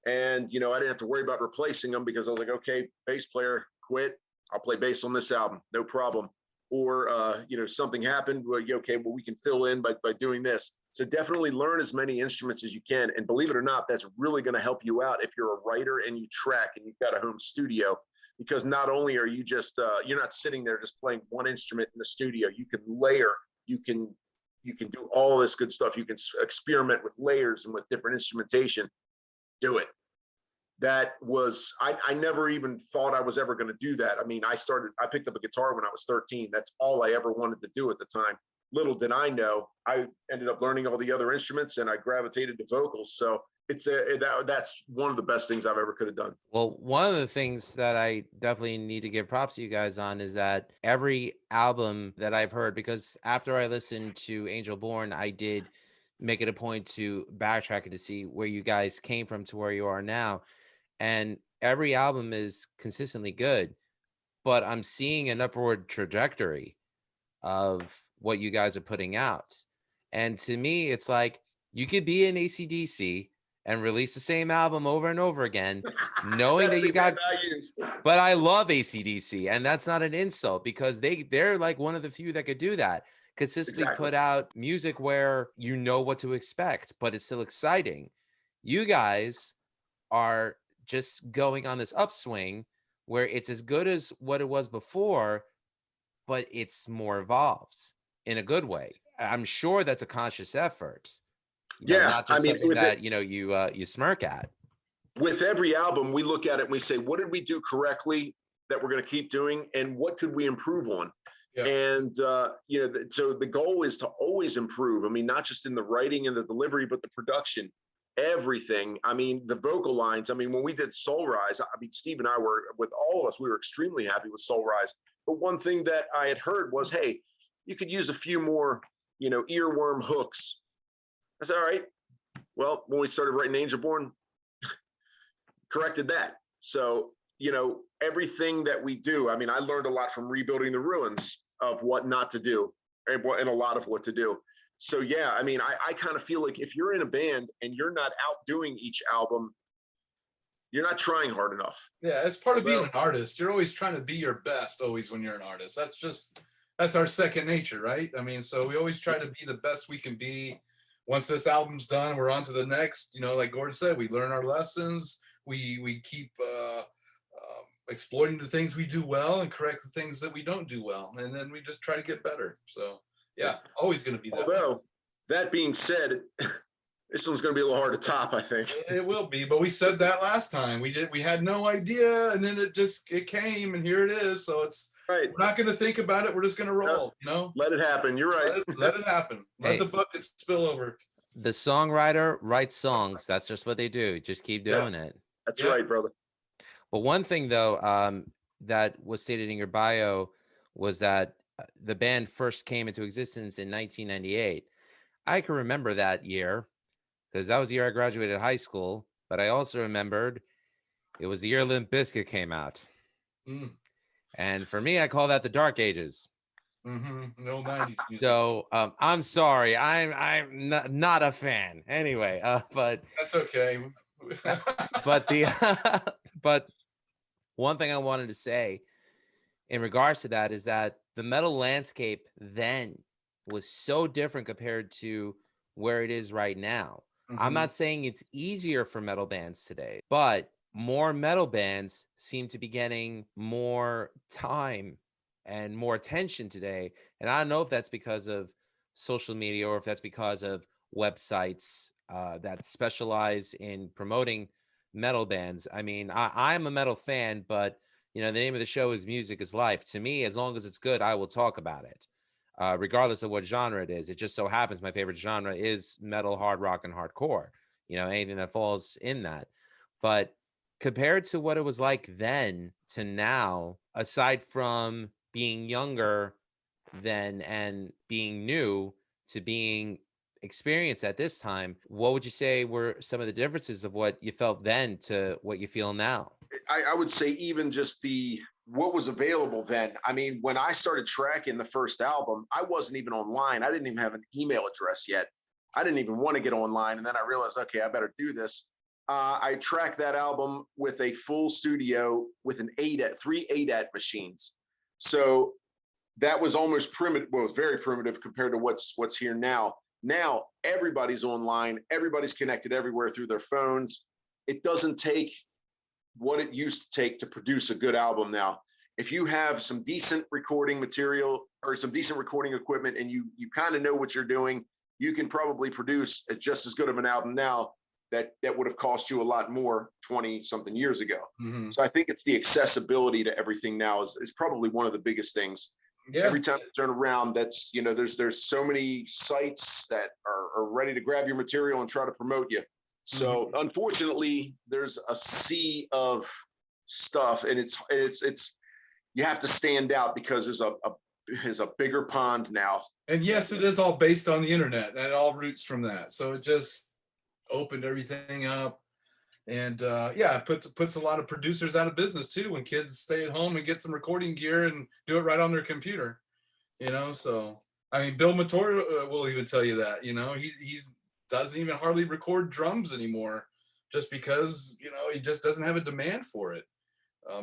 And, you know, I didn't have to worry about replacing them, because I was like, okay, bass player quit, I'll play bass on this album, no problem. Or, you know, something happened, well, okay, well, we can fill in by doing this. So definitely learn as many instruments as you can. And believe it or not, that's really going to help you out if you're a writer and you track and you've got a home studio, because not only are you just, you're not sitting there just playing one instrument in the studio, you can layer, you can do all this good stuff. You can experiment with layers and with different instrumentation. Do it. That was, I never even thought I was ever going to do that. I mean, I picked up a guitar when I was 13. That's all I ever wanted to do at the time. Little did I know, I ended up learning all the other instruments and I gravitated to vocals. So that's one of the best things I've ever could have done. Well, one of the things that I definitely need to give props to you guys on is that every album that I've heard, because after I listened to Angel Born, I did make it a point to backtrack it to see where you guys came from to where you are now. And every album is consistently good, but I'm seeing an upward trajectory of what you guys are putting out. And to me, it's like, you could be an AC/DC and release the same album over and over again, knowing that you got, but I love AC/DC, and that's not an insult, because they're like one of the few that could do that. Consistently put out music where you know what to expect, but it's still exciting. You guys are just going on this upswing where it's as good as what it was before, but it's more evolved in a good way. I'm sure that's a conscious effort. You know, not just something that, you know, you smirk at. with every album, we look at it and we say, what did we do correctly that we're going to keep doing, and what could we improve on? Yeah. And so the goal is to always improve. I mean, not just in the writing and the delivery, but the production, everything. I mean, the vocal lines. I mean, when we did Soul Rise, I mean, Steve and I were, with all of us, we were extremely happy with Soul Rise. But one thing that I had heard was, hey, you could use a few more, earworm hooks. I said, all right. Well, when we started writing Angel Born, corrected that. So, everything that we do, I mean, I learned a lot from rebuilding the ruins of what not to do and a lot of what to do. So, yeah, I mean, I kind of feel like if you're in a band and you're not outdoing each album, you're not trying hard enough. Yeah, it's part of being an artist. You're always trying to be your best always when you're an artist. That's our second nature, right? I mean, so we always try to be the best we can be. Once this album's done, we're on to the next. Like Gordon said, we learn our lessons. We keep exploiting the things we do well and correct the things that we don't do well, and then we just try to get better. So yeah, always going to be that. Although that being said, this one's going to be a little hard to top, I think. It will be, but we said that last time. We had no idea, and then it came, and here it is. So it's right. We're not going to think about it. We're just going to roll. Let it happen. You're right. Let it happen. Let the bucket spill over. The songwriter writes songs. That's just what they do. Just keep doing it. That's right, brother. But one thing, though, that was stated in your bio was that the band first came into existence in 1998. I can remember that year because that was the year I graduated high school. But I also remembered it was the year Limp Bizkit came out. And for me, I call that the Dark Ages. No 90s music. So I'm sorry, I'm not a fan. Anyway, but that's okay. but one thing I wanted to say in regards to that is that the metal landscape then was so different compared to where it is right now. I'm not saying it's easier for metal bands today, but more metal bands seem to be getting more time and more attention today. And I don't know if that's because of social media or if that's because of websites that specialize in promoting metal bands. I mean, I'm a metal fan, but the name of the show is Music is Life. To me, as long as it's good, I will talk about it, regardless of what genre it is. It just so happens my favorite genre is metal, hard rock, and hardcore. Anything that falls in that. But compared to what it was like then to now, aside from being younger then and being new to being experienced at this time, what would you say were some of the differences of what you felt then to what you feel now? I would say even just what was available then. I mean, when I started tracking the first album, I wasn't even online. I didn't even have an email address yet. I didn't even want to get online. And then I realized, okay, I better do this. I tracked that album with a full studio with three 8-at machines. So that was almost primitive. Well, it was very primitive compared to what's here now. Now everybody's online. Everybody's connected everywhere through their phones. It doesn't take what it used to take to produce a good album now. If you have some decent recording material or some decent recording equipment and you kind of know what you're doing, you can probably produce just as good of an album now that would have cost you a lot more 20 something years ago. So I think it's the accessibility to everything now is probably one of the biggest things. Yeah. Every time you turn around, that's, there's so many sites that are ready to grab your material and try to promote you. So unfortunately, there's a sea of stuff, and it's you have to stand out because there's a bigger pond now. And yes, it is all based on the internet. That all roots from that. So it just opened everything up, and it puts a lot of producers out of business too when kids stay at home and get some recording gear and do it right on their computer. So I mean, Bill Mator will even tell you that. He's doesn't even hardly record drums anymore just because he just doesn't have a demand for it.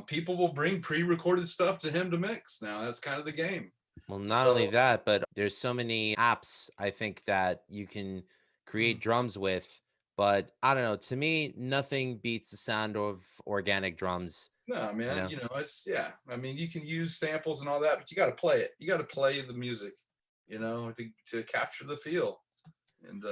People will bring pre-recorded stuff to him to mix now. That's kind of the game. Well, not only that, but there's so many apps I think that you can create drums with, but I don't know, to me nothing beats the sound of organic drums. No, man, it's I mean, you can use samples and all that, but you got to play it. You got to play the music, to capture the feel. And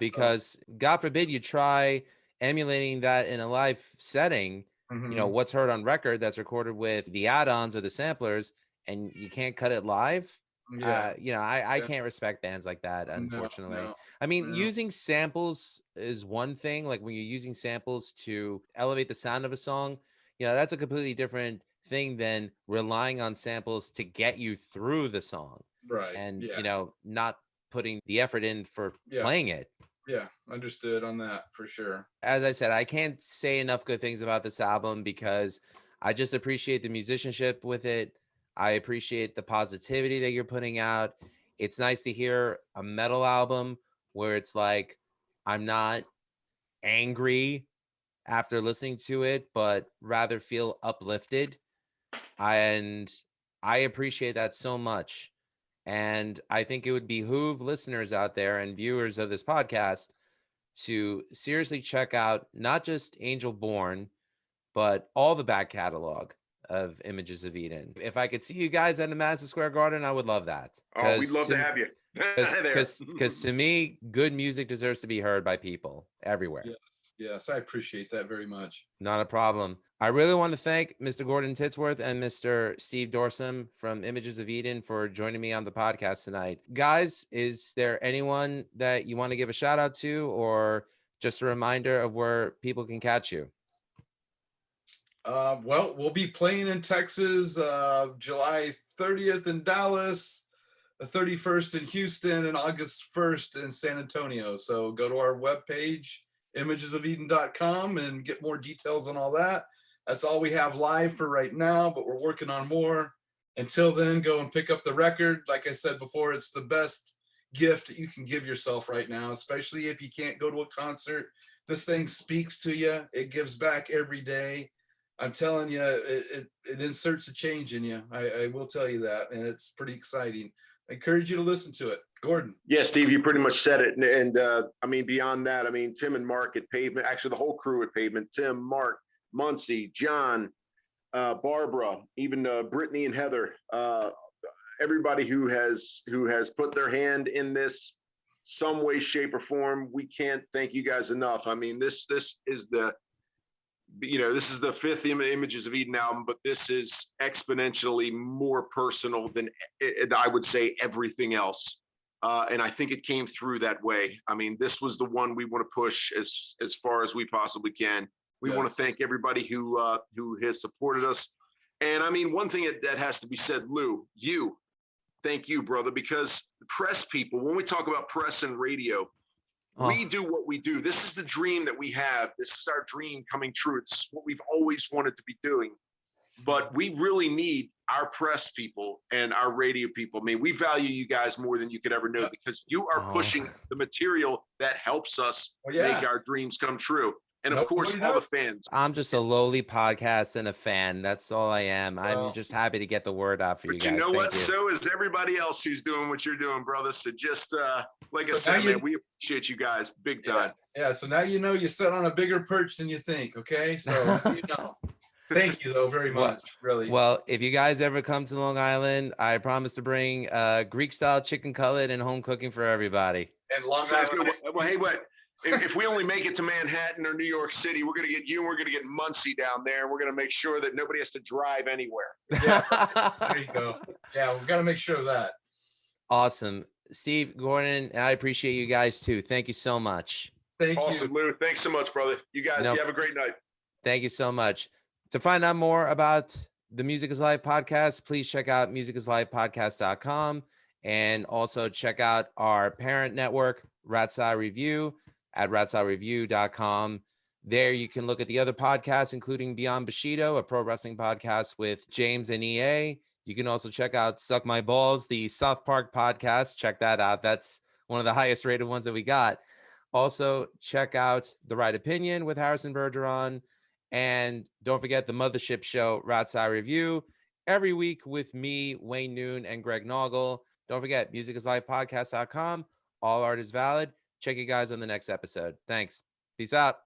because God forbid you try emulating that in a live setting, you know, what's heard on record that's recorded with the add-ons or the samplers, and you can't cut it live. You know, I can't respect bands like that, unfortunately. No, I mean, no. using samples is one thing. Like when you're using samples to elevate the sound of a song, you know, that's a completely different thing than relying on samples to get you through the song. Right. And, Yeah. you know, not putting the effort in for playing it. Yeah, understood on that for sure. As I said, I can't say enough good things about this album because I just appreciate the musicianship with it. I appreciate the positivity that you're putting out. It's nice to hear a metal album where it's like, I'm not angry after listening to it, but rather feel uplifted. And I appreciate that so much. And I think it would behoove listeners out there and viewers of this podcast to seriously check out not just Angel Born, but all the back catalog of Images of Eden. If I could see you guys at the Madison Square Garden, I would love that. Oh, we'd love to have you. Because to me, good music deserves to be heard by people everywhere. Yes, I appreciate that very much. Not a problem. I really want to thank Mr. Gordon Tittsworth and Mr. Steve Dorssom from Images of Eden for joining me on the podcast tonight. Guys, is there anyone that you want to give a shout out to, or just a reminder of where people can catch you? Well, we'll be playing in Texas, July 30th in Dallas, the 31st in Houston, and August 1st in San Antonio. So go to our webpage, imagesofeden.com, and get more details on all that. That's all we have live for right now, but we're working on more. Until then, go and pick up the record. Like I said before, it's the best gift you can give yourself right now, especially if you can't go to a concert. This thing speaks to you. It gives back every day. I'm telling you, it inserts a change in you. I will tell you that, and it's pretty exciting. I encourage you to listen to it. Gordon. Yeah, Steve, you pretty much said it. And I mean, beyond that, I mean, Tim and Mark at Pavement, actually the whole crew at Pavement, Tim, Mark, Muncie, John, Barbara, even Brittany and Heather, everybody who has put their hand in this some way, shape, or form. We can't thank you guys enough. I mean, this is the, you know, this is the fifth Images of Eden album, but this is exponentially more personal than I would say everything else. And I think it came through that way. I mean, this was the one we want to push as far as we possibly can. We want to thank everybody who has supported us. And I mean, one thing that has to be said, Lou, thank you, brother, because press people, when we talk about press and radio, we do what we do. This is the dream that we have. This is our dream coming true. It's what we've always wanted to be doing. But we really need our press people and our radio people. I mean, we value you guys more than you could ever know, because you are pushing the material that helps us make our dreams come true. And of course, all the fans. I'm just a lowly podcast and a fan. That's all I am. I'm just happy to get the word out for you guys. But you know what? So is everybody else who's doing what you're doing, brother. So just like I said, man, we appreciate you guys big time. Yeah. So now you know you sit on a bigger perch than you think. Okay. So you know. Thank you though very much. Really. Well, if you guys ever come to Long Island, I promise to bring Greek style chicken cutlet and home cooking for everybody. And Long Island. Well, hey, what? If we only make it to Manhattan or New York City, we're going to get you and we're going to get Muncie down there. And we're going to make sure that nobody has to drive anywhere. Yeah, there you go. Yeah, we've got to make sure of that. Awesome. Steve, Gordon, and I appreciate you guys too. Thank you so much. Thank you. Awesome, Lou. Thanks so much, brother. You guys, you have a great night. Thank you so much. To find out more about the Music is Live podcast, please check out musicisLivepodcast.com, and also check out our parent network, Rat's Eye Review, at ratseyereview.com. There you can look at the other podcasts, including Beyond Bushido, a pro wrestling podcast with James and EA. You can also check out Suck My Balls, the South Park podcast. Check that out. That's one of the highest rated ones that we got. Also, check out The Right Opinion with Harrison Bergeron. And don't forget the Mothership Show, Rat's Eye Review, every week with me, Wayne Noon, and Greg Noggle. Don't forget, musicisLivepodcast.com. All art is valid. Check you guys on the next episode. Thanks. Peace out.